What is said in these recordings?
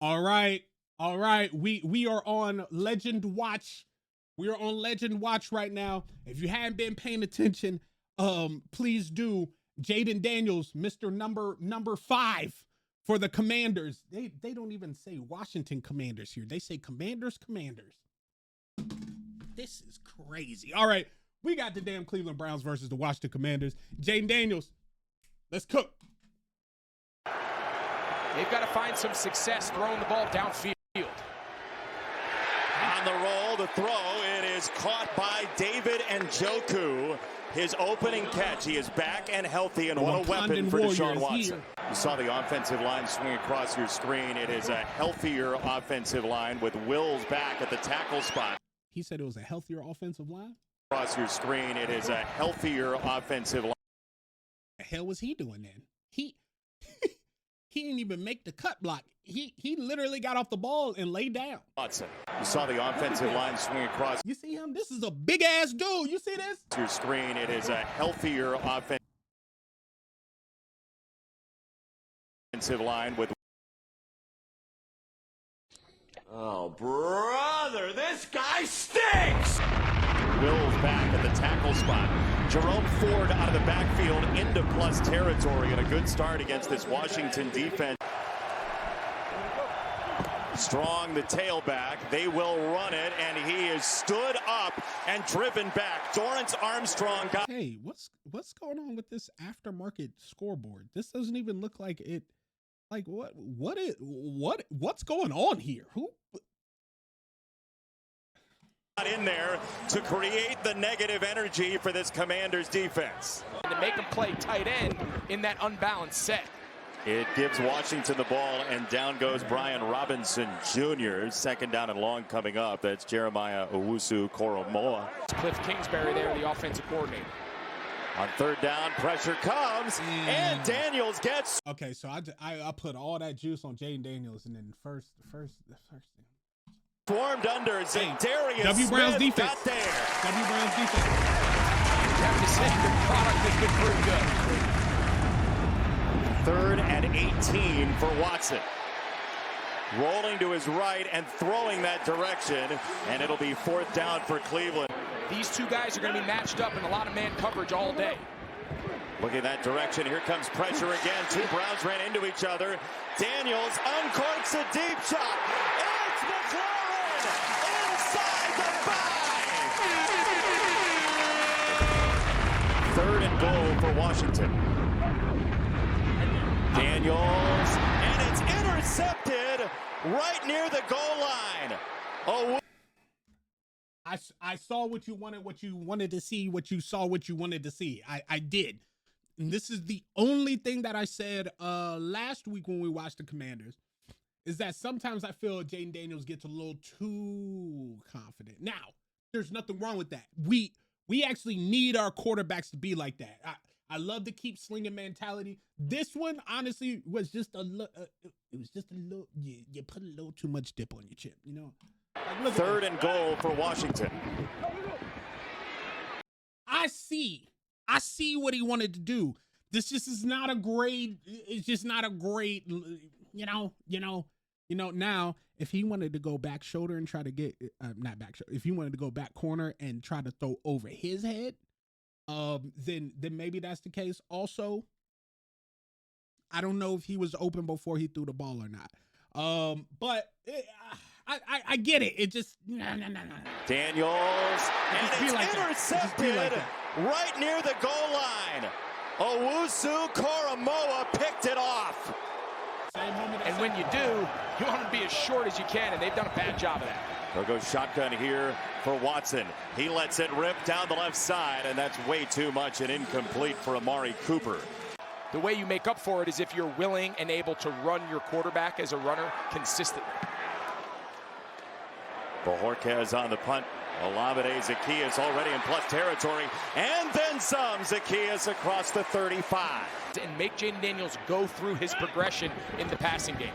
All right. All right. We are on Legend Watch. We are on Legend Watch right now. If you haven't been paying attention, please do. Jayden Daniels, Mr. Number 5 for the Commanders. They don't even say Washington Commanders here. They say Commanders. This is crazy. All right. We got the damn Cleveland Browns versus the Washington Commanders. Jayden Daniels, let's cook. They've got to find some success throwing the ball downfield. On the roll, the throw, it is caught by David Njoku. His opening catch. He is back and healthy, and what a weapon for Deshaun Watson. You saw the offensive line swing across your screen. It is a healthier offensive line with Wills back at the tackle spot. He said it was a healthier offensive line? Across your screen, it is a healthier offensive line. What the hell was he doing then? He didn't even make the cut block. He literally got off the ball and laid down. Watson. You saw the offensive line swing across. You see him? This is a big ass dude. You see this? Your screen, it is a healthier offensive line with. Oh, brother, this guy stinks! Wills back at the tackle spot. Jerome Ford out of the backfield into plus territory, and a good start against this Washington defense. Strong, the tailback. They will run it, and he is stood up and driven back. Dorrance Armstrong got. Hey, what's going on with this aftermarket scoreboard? This doesn't even look like it. Like what's going on here? Who? In there to create the negative energy for this Commanders defense. To make them play tight end in that unbalanced set. It gives Washington the ball, and down goes Brian Robinson Jr. Second down and long coming up. That's Jeremiah Owusu-Koramoah. Cliff Kingsbury there, the offensive coordinator. On third down, pressure comes, and Daniels gets. Okay, so I put all that juice on Jayden Daniels, and then first. Formed under Darius W. Brown's Smith defense. got there. W. Brown's defense. You have to say the product has been pretty good. 3rd and 18 for Watson. Rolling to his right and throwing that direction, and it'll be 4th down for Cleveland. These two guys are going to be matched up in a lot of man coverage all day. Look at that direction. Here comes pressure again. Two Browns ran into each other. Daniels uncorks a deep shot. It's McLaurin inside the 5. 3rd and goal for Washington. Daniels, and it's intercepted right near the goal line. Oh. I saw what you wanted to see, what you saw, what you wanted to see. I did. And this is the only thing that I said last week when we watched the Commanders, is that sometimes I feel Jayden Daniels gets a little too confident. Now, there's nothing wrong with that. We actually need our quarterbacks to be like that. I love the keep slinging mentality. This one, honestly, was just a little, you put a little too much dip on your chip, you know? Like, 3rd and goal for Washington. I see what he wanted to do. This just is not a great, it's just not a great, now, if he wanted to go back shoulder and try to get, not back shoulder, if he wanted to go back corner and try to throw over his head, then maybe that's the case. Also, I don't know if he was open before he threw the ball or not. But I get it. It just no. Daniels, and it's like intercepted right near the goal line. Owusu-Koramoah picked it off. And when you do, you want to be as short as you can, and they've done a bad job of that. They'll go shotgun here for Watson. He lets it rip down the left side, and that's way too much and incomplete for Amari Cooper. The way you make up for it is if you're willing and able to run your quarterback as a runner consistently. Bojorquez on the punt. Olamide Zaccheaus already in plus territory. And then some. Zaccheaus across the 35. And make Jayden Daniels go through his progression in the passing game.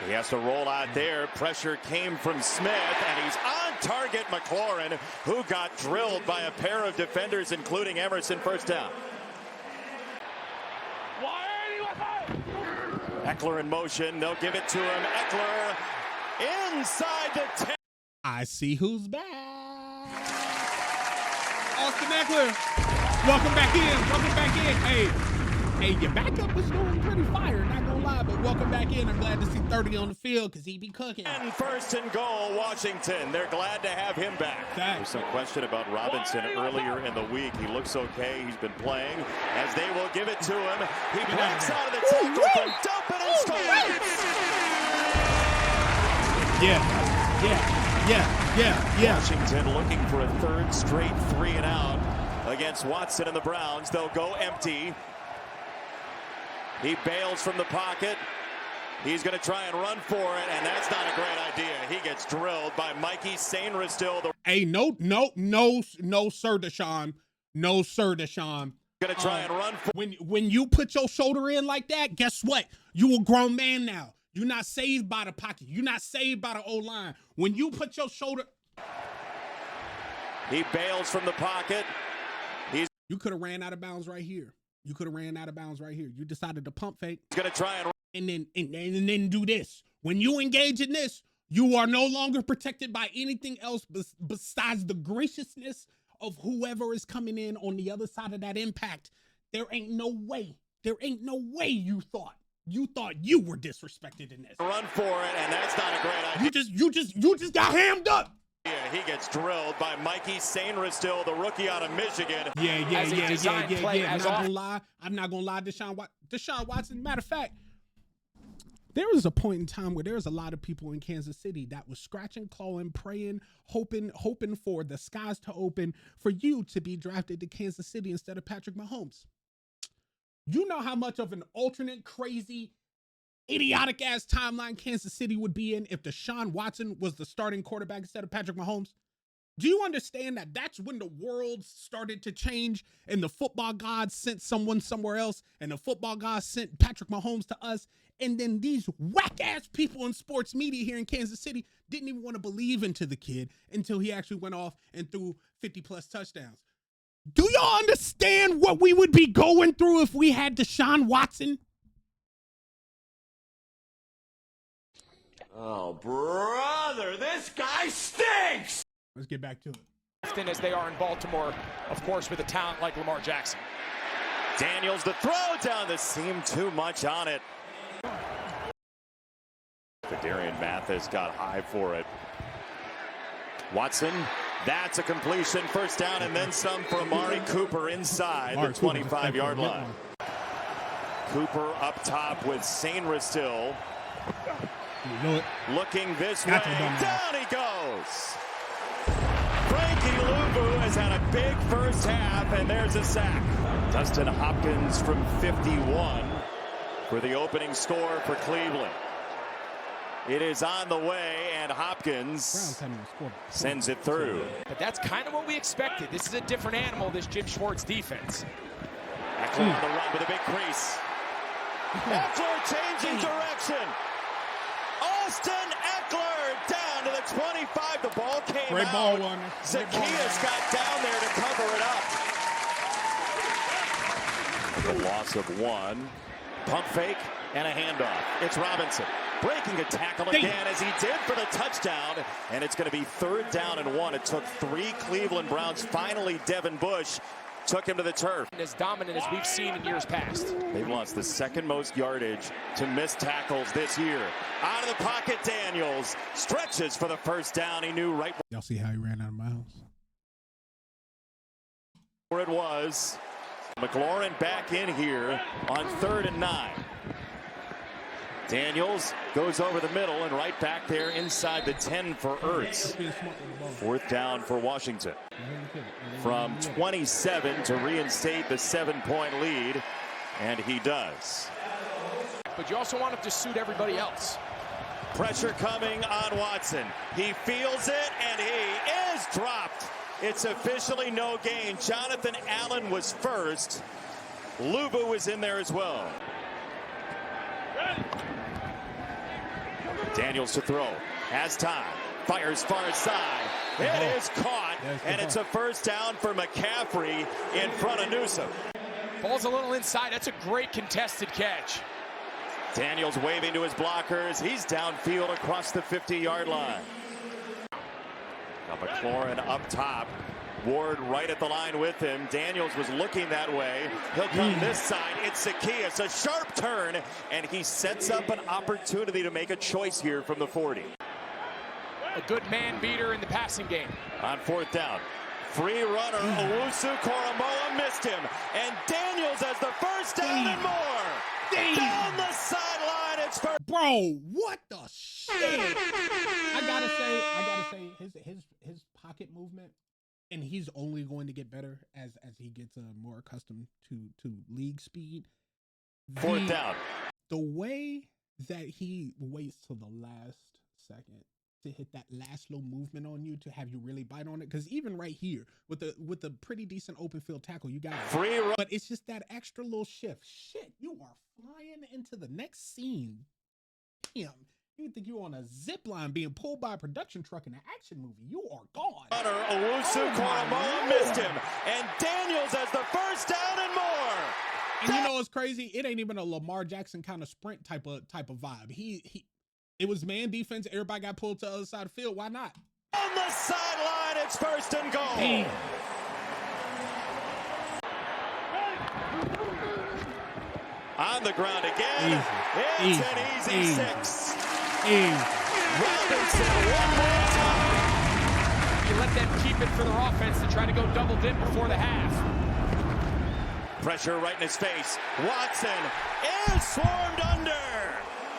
He has to roll out there. Pressure came from Smith, and he's on target. McLaurin, who got drilled by a pair of defenders, including Emerson. First down. Eckler in motion. They'll give it to him. Eckler inside the 10. I see who's back. Austin Eckler. Welcome back in. Welcome back in. Hey, your backup was doing pretty fire, not gonna lie, but welcome back in. I'm glad to see 30 on the field because he be cooking. And first and goal, Washington. They're glad to have him back. There's some question about Robinson earlier in the week. He looks okay. He's been playing as they will give it to him. He breaks out of the tackle from dumping and scores. Yeah. Washington looking for a third straight 3 and out against Watson and the Browns. They'll go empty. He bails from the pocket. He's going to try and run for it, and that's not a great idea. He gets drilled by Mikey Sainristil. Hey, no, sir, Deshaun. No, sir, Deshaun. Going to try and run for when you put your shoulder in like that, guess what? You a grown man now. You're not saved by the pocket. You're not saved by the O-line. When you put your shoulder... He bails from the pocket. You could have ran out of bounds right here. You could have ran out of bounds right here. You decided to pump fake. He's going to try and then do this. When you engage in this, you are no longer protected by anything else besides the graciousness of whoever is coming in on the other side of that impact. There ain't no way you thought you were disrespected in this. Run for it, and that's not a great idea. You just got hammed up. Yeah, he gets drilled by Mikey Sainristil, the rookie out of Michigan. Yeah. I'm not gonna lie, Deshaun Watson. Matter of fact, there was a point in time where there was a lot of people in Kansas City that was scratching, clawing, praying, hoping for the skies to open for you to be drafted to Kansas City instead of Patrick Mahomes. You know how much of an alternate, crazy, idiotic ass timeline Kansas City would be in if Deshaun Watson was the starting quarterback instead of Patrick Mahomes? Do you understand that that's when the world started to change and the football gods sent someone somewhere else and the football gods sent Patrick Mahomes to us? And then these whack ass people in sports media here in Kansas City didn't even want to believe into the kid until he actually went off and threw 50 plus touchdowns. Do y'all understand what we would be going through if we had Deshaun Watson? Oh, brother, this guy stinks! Let's get back to it. Often as they are in Baltimore, of course, with a talent like Lamar Jackson. Daniels, the throw down the seam, too much on it. Adrian Mathis got high for it. Watson, that's a completion, first down, and then some for Amari Cooper inside the 25-yard line. Cooper up top with Sainristil. Looking this way, down he goes. Frankie Luvu has had a big first half, and there's a sack. Dustin Hopkins from 51 for the opening score for Cleveland. It is on the way, and Hopkins sends it through. But that's kind of what we expected. This is a different animal, this Jim Schwartz defense. Eckler on the run with a big crease. Eckler changing direction. Austin Eckler down to the 25. The ball came Great out. ball one. Zacchaeus got down there to cover it up. The loss of one. Pump fake and a handoff. It's Robinson breaking a tackle again as he did for the touchdown. And it's going to be 3rd down and 1. It took 3 Cleveland Browns. Finally, Devin Bush took him to the turf. As dominant as we've seen in years past. They've lost the 2nd most yardage to missed tackles this year. Out of the pocket, Daniels stretches for the first down. He knew right Y'all see how he ran out of bounds? where it was. McLaurin back in here on 3rd and 9. Daniels goes over the middle and right back there inside the 10 for Ertz. 4th down for Washington. From 27 to reinstate the 7-point lead, and he does. But you also want him to suit everybody else. Pressure coming on Watson. He feels it, and he is dropped. It's officially no gain. Jonathan Allen was first. Luvu was in there as well. Daniels to throw. Has time. Fires far side. It is caught, and it's a first down for McCaffrey in front of Newsome. Ball's a little inside. That's a great contested catch. Daniels waving to his blockers. He's downfield across the 50-yard line. Now McLaurin up top. Ward right at the line with him. Daniels was looking that way. He'll come this side. It's Zacchaeus, a sharp turn, and he sets up an opportunity to make a choice here from the 40. A good man beater in the passing game. On fourth down. Free runner, Owusu-Koramoah missed him. And Daniels has the first down and more. Down the sideline, it's first. Bro, what the shit? I gotta say, his pocket movement, and he's only going to get better as he gets more accustomed to league speed. Fourth down. The way that he waits till the last second to hit that last little movement on you to have you really bite on it, because even right here with the pretty decent open field tackle, you got it. Free run. But it's just that extra little shift. Shit, you are flying into the next scene. Damn. You think you're on a zip line being pulled by a production truck in an action movie. You are gone. Runner, Owusu-Koramoah missed him. And Daniels has the first down and more. And you know what's crazy? It ain't even a Lamar Jackson kind of sprint type of vibe. It was man defense. Everybody got pulled to the other side of the field. Why not? On the sideline, it's first and goal. Damn. On the ground again. It's an easy 6. Robinson one more time. You let them keep it for their offense to try to go double dip before the half. Pressure right in his face. Watson is swarmed under.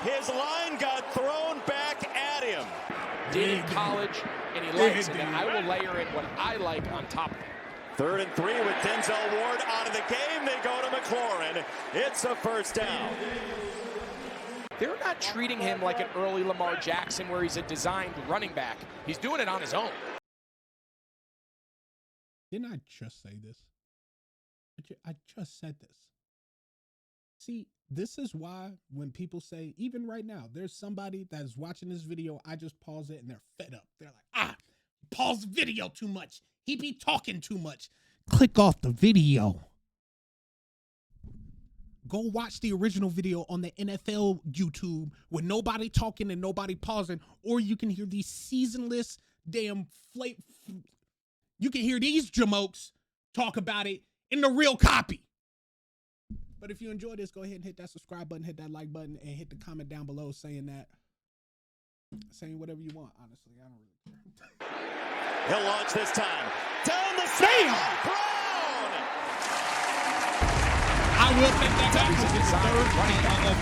His line got thrown back at him. Did in college, and he likes it. And I will layer in what I like on top of it. 3rd and 3 with Denzel Ward out of the game. They go to McLaurin. It's a first down. They're not treating him like an early Lamar Jackson where he's a designed running back. He's doing it on his own. Didn't I just say this? I just said this. See, this is why when people say, even right now, there's somebody that is watching this video, I just pause it and they're fed up. They're like, pause video too much. He be talking too much. Click off the video. Go watch the original video on the NFL YouTube with nobody talking and nobody pausing, or you can hear these seasonless damn you can hear these jamokes talk about it in the real copy. But if you enjoy this, go ahead and hit that subscribe button, hit that like button, and hit the comment down below saying whatever you want. Honestly, I don't really care. He'll launch this time. Down the sideline. Brown. I will take that back.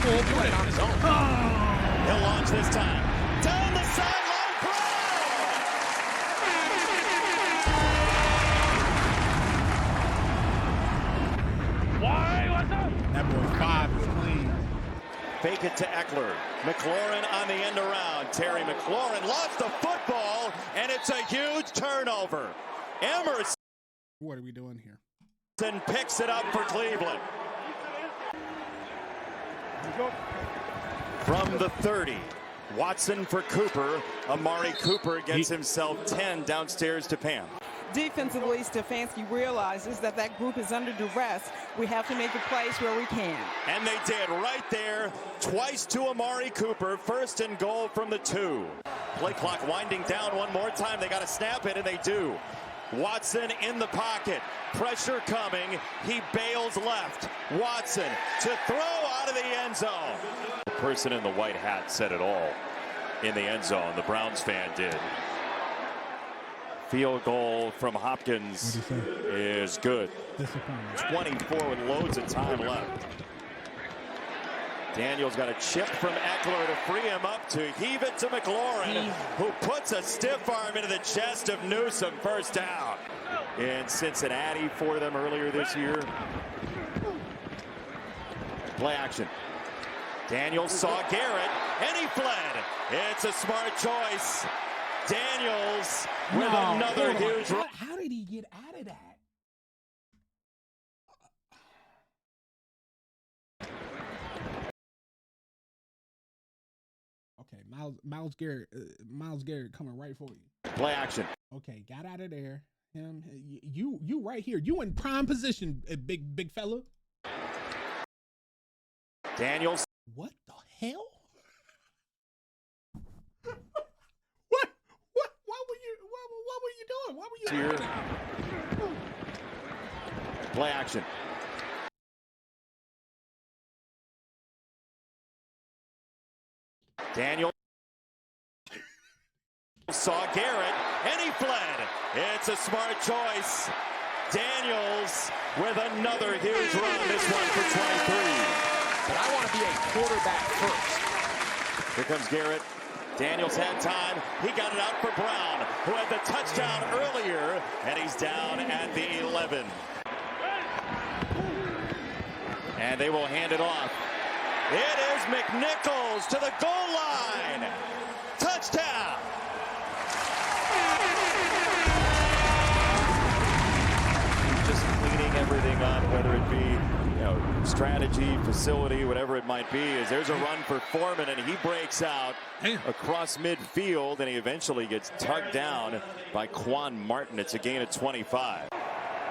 Full play on his own. He'll launch this time. Down the sideline. Brown. Why? What's up? That boy 5 is clean. Fake it to Eckler. McLaurin on the end around. Terry McLaurin lost the football, and it's a huge turnover. Emerson. What are we doing here? Picks it up for Cleveland. From the 30, Watson for Cooper. Amari Cooper gets himself 10 downstairs to Pam. Defensively, Stefanski realizes that group is under duress. We have to make the plays where we can. And they did right there, twice to Amari Cooper, 1st and goal from the 2. Play clock winding down one more time. They got to snap it, and they do. Watson in the pocket, pressure coming. He bails left. Watson to throw out of the end zone. The person in the white hat said it all in the end zone. The Browns fan did. Field goal from Hopkins is good. 24 with loads of time left. Daniels got a chip from Eckler to free him up to heave it to McLaurin, who puts a stiff arm into the chest of Newsome. First down in Cincinnati for them earlier this year. Play action. Daniels saw Garrett, and he fled. It's a smart choice. Daniels with another huge run. How did he get out of that? Okay, Myles Garrett coming right for you. Play action. Okay, got out of there. You right here. You in prime position, big fella. Daniels. What the hell? What were you doing? What were you doing? Play action. Daniel saw Garrett, and he fled. It's a smart choice. Daniels with another huge run. This one for 23. But I want to be a quarterback first. Here comes Garrett. Daniels had time. He got it out for Brown, who had the touchdown earlier, and he's down at the 11. And they will hand it off. It is McNichols to the goal line. Touchdown. Just cleaning everything up, whether it be strategy, facility, whatever it might be. As there's a run for Foreman, and he breaks out across midfield, and he eventually gets tugged down by Quan Martin. It's a gain of 25.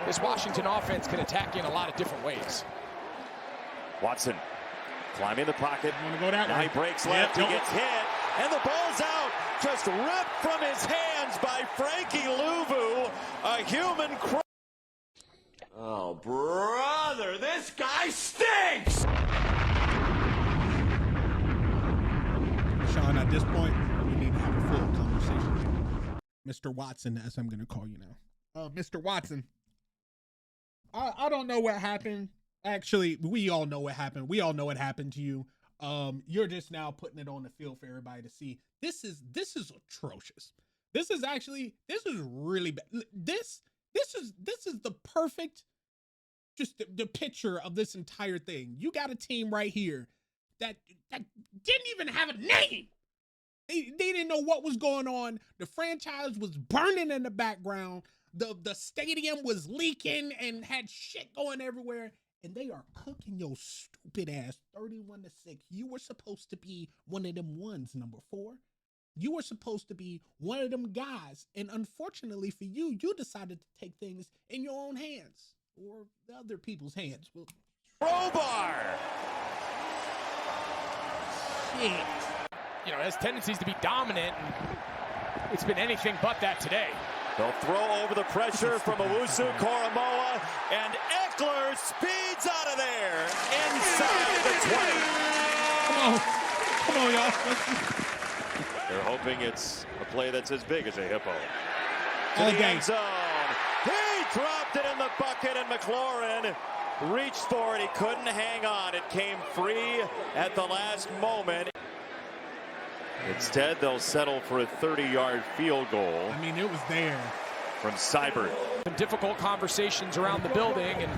This Washington offense can attack you in a lot of different ways. Watson climbing the pocket. Go that now way. He breaks left. He gets hit, and the ball's out. Just ripped from his hands by Frankie Louvu. A human crush. Oh, brother, this guy stinks! Sean, at this point, we need to have a full conversation. Mr. Watson, as I'm going to call you now. Mr. Watson, I don't know what happened. Actually, we all know what happened. We all know what happened to you. You're just now putting it on the field for everybody to see. This is atrocious. This is really bad. This is the perfect, just the picture of this entire thing. You got a team right here that didn't even have a name. They didn't know what was going on. The franchise was burning in the background. The stadium was leaking and had shit going everywhere. And they are cooking your stupid ass 31-6. You were supposed to be one of them ones, number 4. You were supposed to be one of them guys. And unfortunately for you, you decided to take things in your own hands or the other people's hands. Well, crowbar. Shit. Has tendencies to be dominant. And it's been anything but that today. They'll throw over the pressure from Owusu Koromoa, and Eckler speeds out of there inside the 20. Come on, y'all. They're hoping it's a play that's as big as a hippo. All To the day. end zone. He dropped it in the bucket, and McLaurin reached for it. He couldn't hang on. It came free at the last moment. Instead, they'll settle for a 30-yard field goal. I mean, it was there. From Seibert. Some difficult conversations around the building, and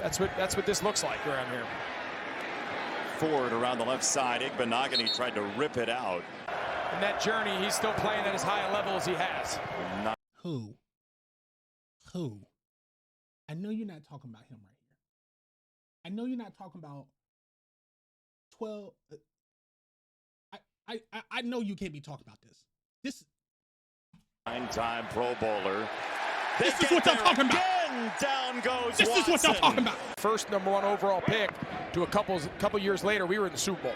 that's what this looks like around here. Ford around the left side. Igbenogany tried to rip it out. In that journey, he's still playing at as high a level as he has. Who? I know you're not talking about him right here. I know you're not talking about 12. I know you can't be talking about this. This 9-time Pro Bowler. This is what I'm talking about. Down goes This Watson. is what I'm talking about. First #1 overall pick to a couple years later, we were in the Super Bowl.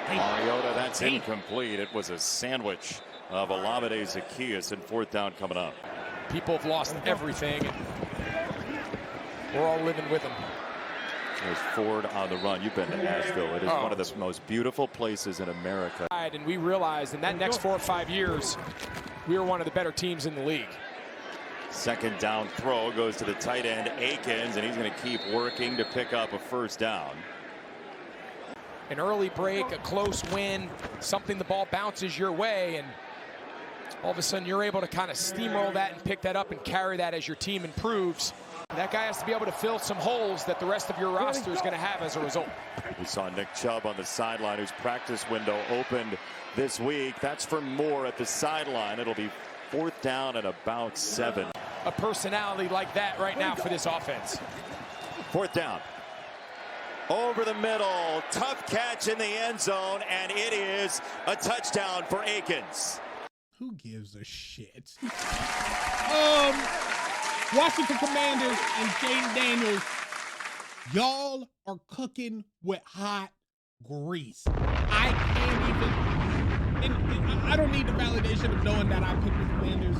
Mariota, that's incomplete. It was a sandwich of Olamide Zaccheaus, and 4th down coming up. People have lost everything, and we're all living with them. There's Ford on the run. You've been to Asheville. It is one of the most beautiful places in America. And we realized in that next 4 or 5 years, we were one of the better teams in the league. 2nd down throw goes to the tight end, Akins, and he's going to keep working to pick up a 1st down. An early break, a close win, something the ball bounces your way, and all of a sudden you're able to kind of steamroll that and pick that up and carry that as your team improves. That guy has to be able to fill some holes that the rest of your roster is going to have as a result. We saw Nick Chubb on the sideline, whose practice window opened this week. That's for Moore at the sideline. It'll be 4th down and about 7. A personality like that right now for this offense. 4th down. Over the middle. Tough catch in the end zone, and it is a touchdown for Akins. Who gives a shit? Washington Commanders and Jayden Daniels, y'all are cooking with hot grease. I can't even, and I don't need the validation of knowing that I picked the Commanders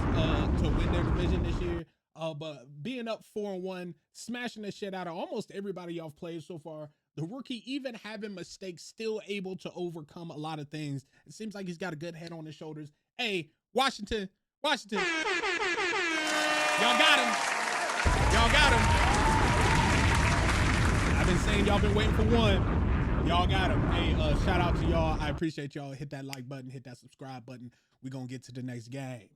to win their division this year. But being up 4-1, smashing the shit out of almost everybody y'all played so far. The rookie, even having mistakes, still able to overcome a lot of things. It seems like he's got a good head on his shoulders. Hey, Washington. Y'all got him. Y'all got him. I've been saying y'all been waiting for one. Y'all got him. Hey, shout out to y'all. I appreciate y'all. Hit that like button, hit that subscribe button. We're going to get to the next game.